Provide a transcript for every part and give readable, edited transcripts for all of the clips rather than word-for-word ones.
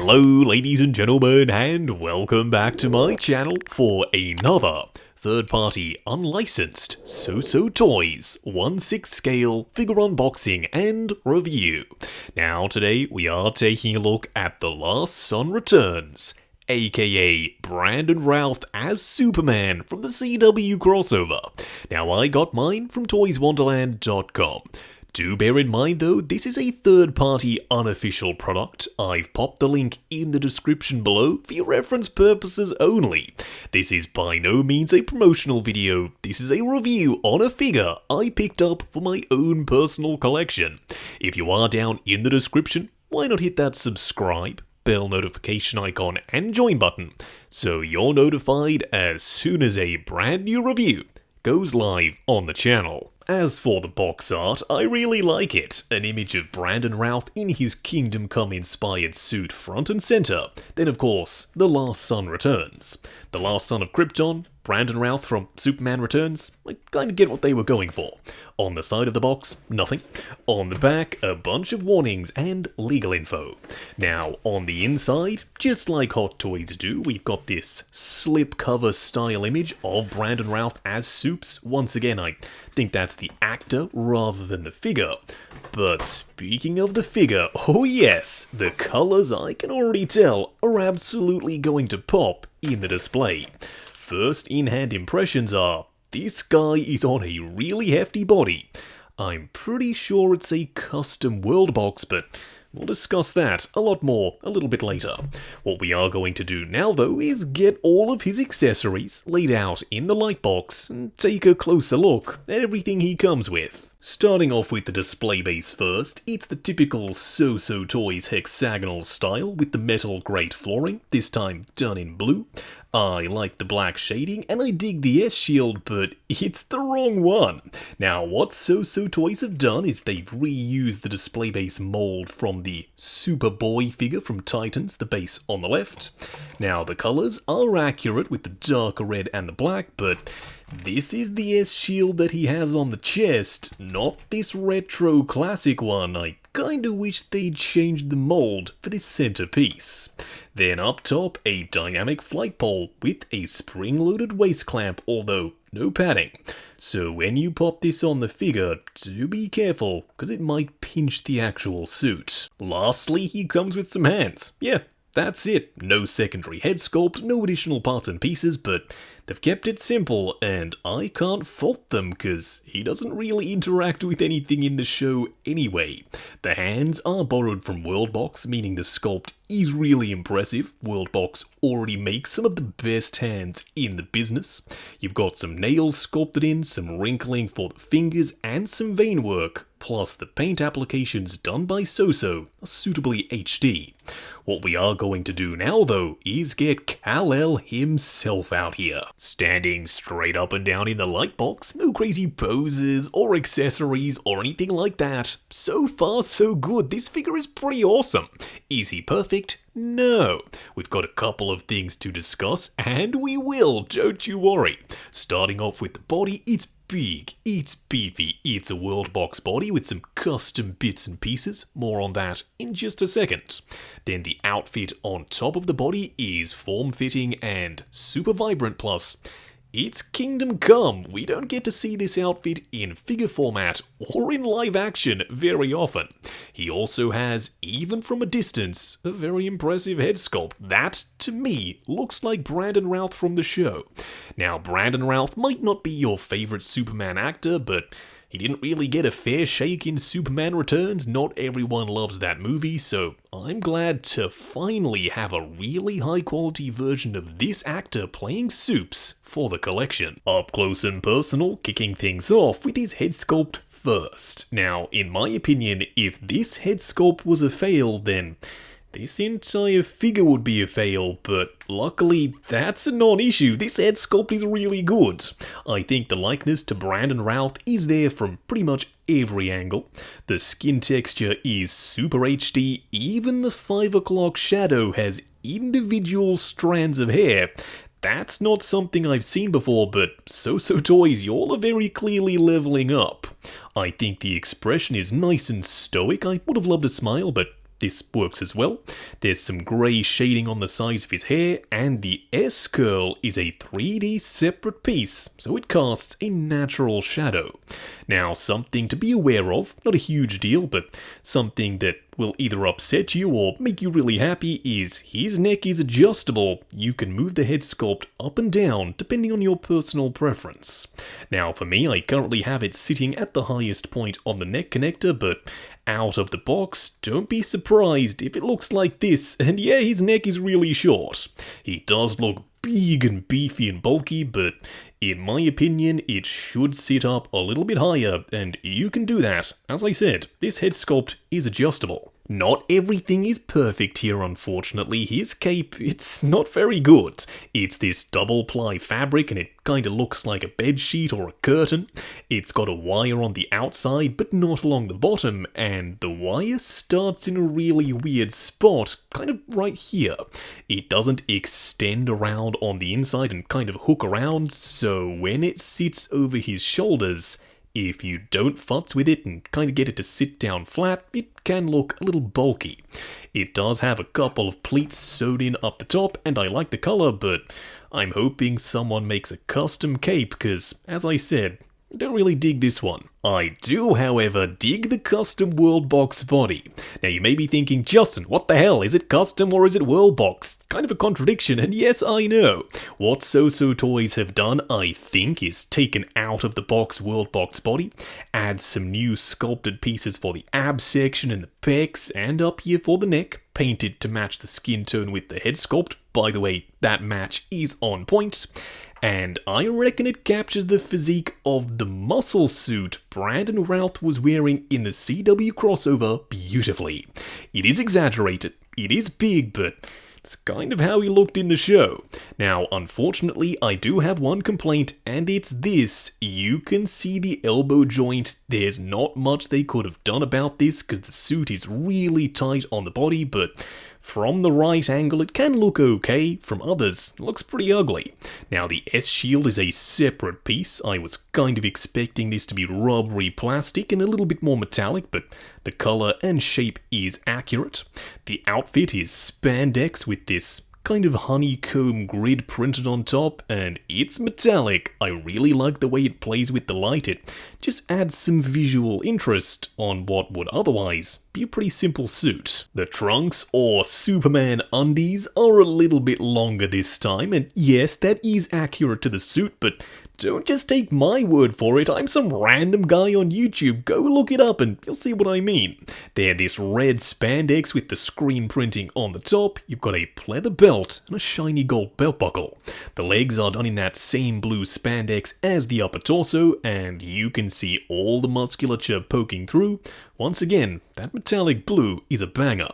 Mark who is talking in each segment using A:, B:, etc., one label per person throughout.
A: Hello ladies and gentlemen, and welcome back to my channel for another third-party unlicensed SooSoo Toys 1/6 scale figure unboxing and review. Now today we are taking a look at The Last Son Returns, aka Brandon Routh as Superman from the CW crossover. Now I got mine from toyswonderland.com. Do bear in mind though, this is a third-party unofficial product. I've popped the link in the description below for your reference purposes only. This is by no means a promotional video, this is a review on a figure I picked up for my own personal collection. If you are down in the description, why not hit that subscribe, bell notification icon and join button so you're notified as soon as a brand new review goes live on the channel. As for the box art, I really like it. An image of Brandon Routh in his Kingdom Come inspired suit front and center. Then of course, The Last Son Returns. The Last Son of Krypton, Brandon Routh from Superman Returns. I kinda get what they were going for. On the side of the box, nothing. On the back, a bunch of warnings and legal info. Now, on the inside, just like Hot Toys do, we've got this slipcover style image of Brandon Routh as Supes. Once again, I think that's the actor rather than the figure. But speaking of the figure, oh yes, the colors I can already tell are absolutely going to pop in the display. First in-hand impressions are, this guy is on a really hefty body. I'm pretty sure it's a custom world box, but we'll discuss that a lot more a little bit later. What we are going to do now though is get all of his accessories laid out in the light box and take a closer look at everything he comes with. Starting off with the display base first, it's the typical SooSoo Toys hexagonal style with the metal grate flooring, this time done in blue. I like the black shading and I dig the S-shield, but it's the wrong one. Now what SooSoo Toys have done is they've reused the display base mold from the Superboy figure from Titans, the base on the left. Now the colours are accurate with the darker red and the black, but this is the S-shield that he has on the chest, not this retro classic one. I kinda wish they'd changed the mold for this centerpiece. Then up top, a dynamic flight pole with a spring-loaded waist clamp, although no padding. So when you pop this on the figure, do be careful, because it might pinch the actual suit. Lastly, he comes with some hands. Yeah, that's it. No secondary head sculpt, no additional parts and pieces, but they've kept it simple, and I can't fault them because he doesn't really interact with anything in the show anyway. The hands are borrowed from Worldbox, meaning the sculpt is really impressive. Worldbox already makes some of the best hands in the business. You've got some nails sculpted in, some wrinkling for the fingers, and some vein work. Plus, the paint applications done by SooSoo are suitably HD. What we are going to do now, though, is get Kal-El himself out here. Standing straight up and down in the light box, no crazy poses or accessories or anything like that. So far, so good. This figure is pretty awesome. Is he perfect? No. We've got a couple of things to discuss, and we will, don't you worry. Starting off with the body, it's big, it's beefy, it's a world box body with some custom bits and pieces, more on that in just a second. Then the outfit on top of the body is form-fitting and super vibrant, plus it's Kingdom Come. We don't get to see this outfit in figure format or in live action very often. He also has, even from a distance, a very impressive head sculpt. That, to me, looks like Brandon Routh from the show. Now, Brandon Routh might not be your favorite Superman actor, but he didn't really get a fair shake in Superman Returns. Not everyone loves that movie, so I'm glad to finally have a really high quality version of this actor playing Supes for the collection. Up close and personal, kicking things off with his head sculpt first. Now, in my opinion, if this head sculpt was a fail, then this entire figure would be a fail, but luckily that's a non-issue. This head sculpt is really good. I think the likeness to Brandon Routh is there from pretty much every angle. The skin texture is super HD, even the 5 o'clock shadow has individual strands of hair. That's not something I've seen before, but SooSoo Toys, y'all are very clearly leveling up. I think the expression is nice and stoic. I would have loved a smile, but this works as well. There's some grey shading on the sides of his hair, and the S-curl is a 3D separate piece, so it casts a natural shadow. Now, something to be aware of, not a huge deal, but something that will either upset you or make you really happy is his neck is adjustable. You can move the head sculpt up and down depending on your personal preference. Now for me, I currently have it sitting at the highest point on the neck connector, but out of the box, don't be surprised if it looks like this, and yeah, his neck is really short. He does look big and beefy and bulky, but in my opinion, it should sit up a little bit higher, and you can do that. As I said, this head sculpt is adjustable. Not everything is perfect here, unfortunately. His cape, it's not very good. It's this double-ply fabric, and it kinda looks like a bedsheet or a curtain. It's got a wire on the outside, but not along the bottom, and the wire starts in a really weird spot, kind of right here. It doesn't extend around on the inside and kind of hook around, so when it sits over his shoulders, if you don't futz with it and kind of get it to sit down flat, it can look a little bulky. It does have a couple of pleats sewed in up the top, and I like the color, but I'm hoping someone makes a custom cape, because, as I said, I don't really dig this one. I do, however, dig the custom World Box body. Now you may be thinking, Justin, what the hell, is it custom or is it World Box? Kind of a contradiction, and yes, I know. What SooSoo Toys have done, I think, is taken out of the box World Box body, add some new sculpted pieces for the ab section and the pecs, and up here for the neck, painted to match the skin tone with the head sculpt. By the way, that match is on point. And I reckon it captures the physique of the muscle suit Brandon Routh was wearing in the CW crossover beautifully. It is exaggerated, it is big, but it's kind of how he looked in the show. Now, unfortunately, I do have one complaint, and it's this. You can see the elbow joint. There's not much they could have done about this, because the suit is really tight on the body, but from the right angle, it can look okay. From others, it looks pretty ugly. Now, the S-shield is a separate piece. I was kind of expecting this to be rubbery plastic and a little bit more metallic, but the color and shape is accurate. The outfit is spandex with this kind of honeycomb grid printed on top, and it's metallic. I really like the way it plays with the light. It just adds some visual interest on what would otherwise be a pretty simple suit. The trunks, or Superman undies, are a little bit longer this time, and yes, that is accurate to the suit, but don't just take my word for it. I'm some random guy on YouTube. Go look it up and you'll see what I mean. They're this red spandex with the screen printing on the top. You've got a pleather belt and a shiny gold belt buckle. The legs are done in that same blue spandex as the upper torso, and you can see all the musculature poking through. Once again, that metallic blue is a banger.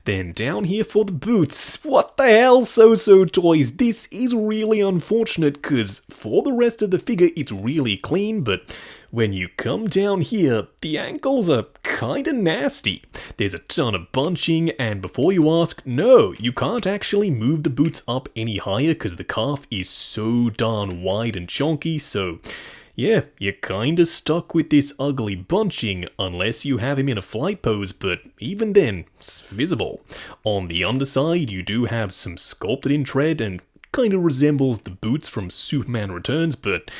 A: Then down here for the boots. What the hell, SooSoo Toys? This is really unfortunate, because for the rest of the figure it's really clean, but when you come down here, the ankles are kinda nasty. There's a ton of bunching, and before you ask, no, you can't actually move the boots up any higher because the calf is so darn wide and chonky, so yeah, you're kinda stuck with this ugly bunching unless you have him in a flight pose, but even then, it's visible. On the underside, you do have some sculpted in tread and kinda resembles the boots from Superman Returns, but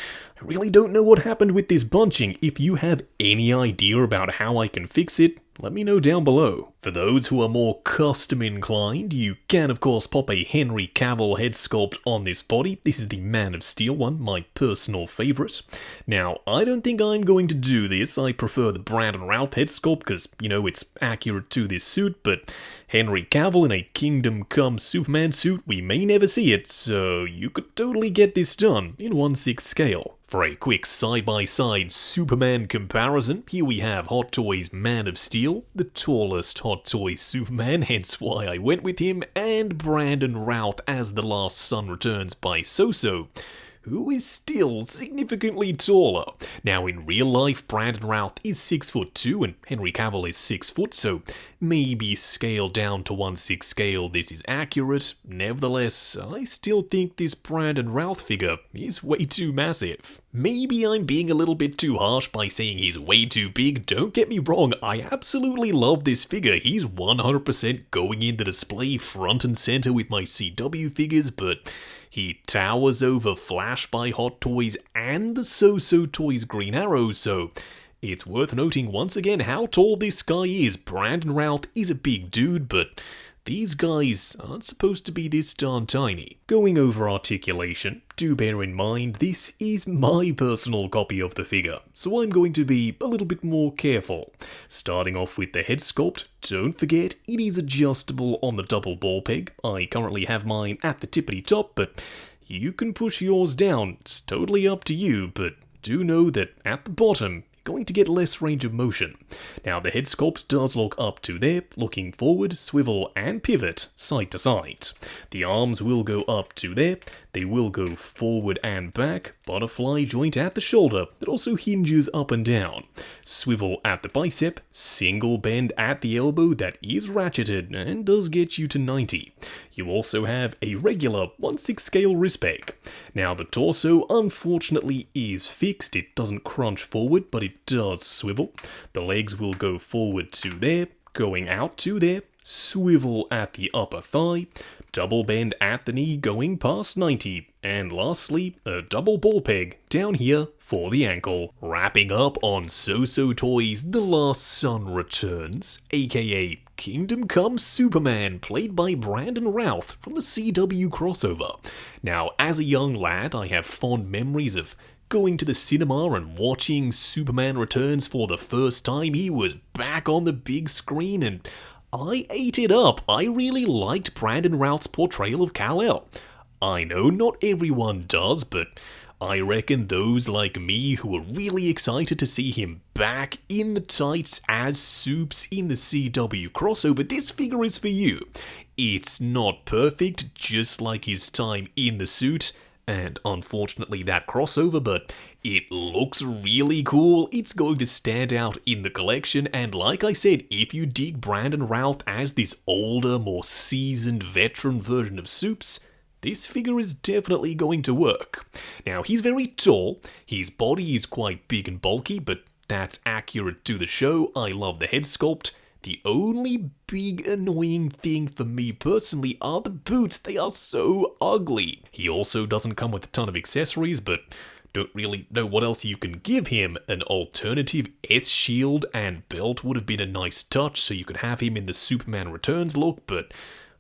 A: I really don't know what happened with this bunching. If you have any idea about how I can fix it, let me know down below. For those who are more custom inclined, you can of course pop a Henry Cavill head sculpt on this body. This is the Man of Steel one, my personal favourite. Now, I don't think I'm going to do this. I prefer the Brandon Routh head sculpt because, you know, it's accurate to this suit, but Henry Cavill in a Kingdom Come Superman suit, we may never see it, so you could totally get this done in 1/6 scale. For a quick side-by-side Superman comparison, here we have Hot Toys Man of Steel, the tallest Hot Toy Superman, hence why I went with him, and Brandon Routh as The Last Sun Returns by SooSoo, who is still significantly taller. Now, in real life, Brandon Routh is 6'2" and Henry Cavill is 6 foot, so maybe scaled down to 1/6 scale, this is accurate. Nevertheless, I still think this Brandon Routh figure is way too massive. Maybe I'm being a little bit too harsh by saying he's way too big. Don't get me wrong, I absolutely love this figure. He's 100% going in the display front and center with my CW figures, but he towers over Flash by Hot Toys and the SooSoo Toys Green Arrow, so it's worth noting once again how tall this guy is. Brandon Routh is a big dude, but these guys aren't supposed to be this darn tiny. Going over articulation, do bear in mind this is my personal copy of the figure, so I'm going to be a little bit more careful. Starting off with the head sculpt, don't forget it is adjustable on the double ball peg. I currently have mine at the tippity top, but you can push yours down. It's totally up to you, but do know that at the bottom, going to get less range of motion. Now the head sculpt does look up to there, looking forward, swivel and pivot side to side. The arms will go up to there, they will go forward and back, butterfly joint at the shoulder that also hinges up and down. Swivel at the bicep, single bend at the elbow that is ratcheted and does get you to 90. You also have a regular 1/6 scale wrist peg. Now the torso unfortunately is fixed, it doesn't crunch forward but it does swivel. The legs will go forward to there, going out to there, swivel at the upper thigh, double bend at the knee going past 90, and lastly, a double ball peg down here for the ankle. Wrapping up on SooSoo Toys The Last Sun Returns, aka Kingdom Come Superman, played by Brandon Routh from the CW crossover. Now, as a young lad, I have fond memories of going to the cinema and watching Superman Returns for the first time. He was back on the big screen and I ate it up. I really liked Brandon Routh's portrayal of Kal-El. I know not everyone does, but I reckon those like me who were really excited to see him back in the tights as Soups in the CW crossover, this figure is for you. It's not perfect, just like his time in the suit, and unfortunately that crossover, but it looks really cool. It's going to stand out in the collection, and like I said, if you dig Brandon Routh as this older, more seasoned veteran version of Soups, this figure is definitely going to work. Now, he's very tall, his body is quite big and bulky, but that's accurate to the show. I love the head sculpt. The only big annoying thing for me personally are the boots. They are so ugly. He also doesn't come with a ton of accessories, but don't really know what else you can give him. An alternative S-shield and belt would have been a nice touch, so you could have him in the Superman Returns look, but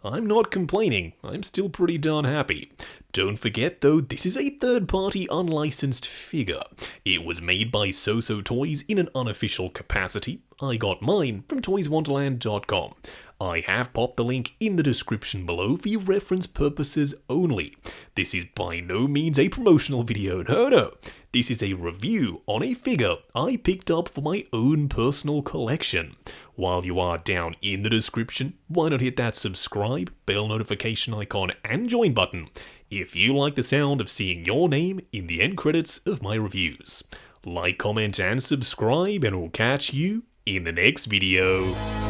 A: I'm not complaining. I'm still pretty darn happy. Don't forget though, this is a third-party unlicensed figure. It was made by SooSoo Toys in an unofficial capacity. I got mine from toyswonderland.com. I have popped the link in the description below for your reference purposes only. This is by no means a promotional video, no. This is a review on a figure I picked up for my own personal collection. While you are down in the description, why not hit that subscribe, bell notification icon, and join button if you like the sound of seeing your name in the end credits of my reviews. Like, comment, and subscribe, and we'll catch you in the next video.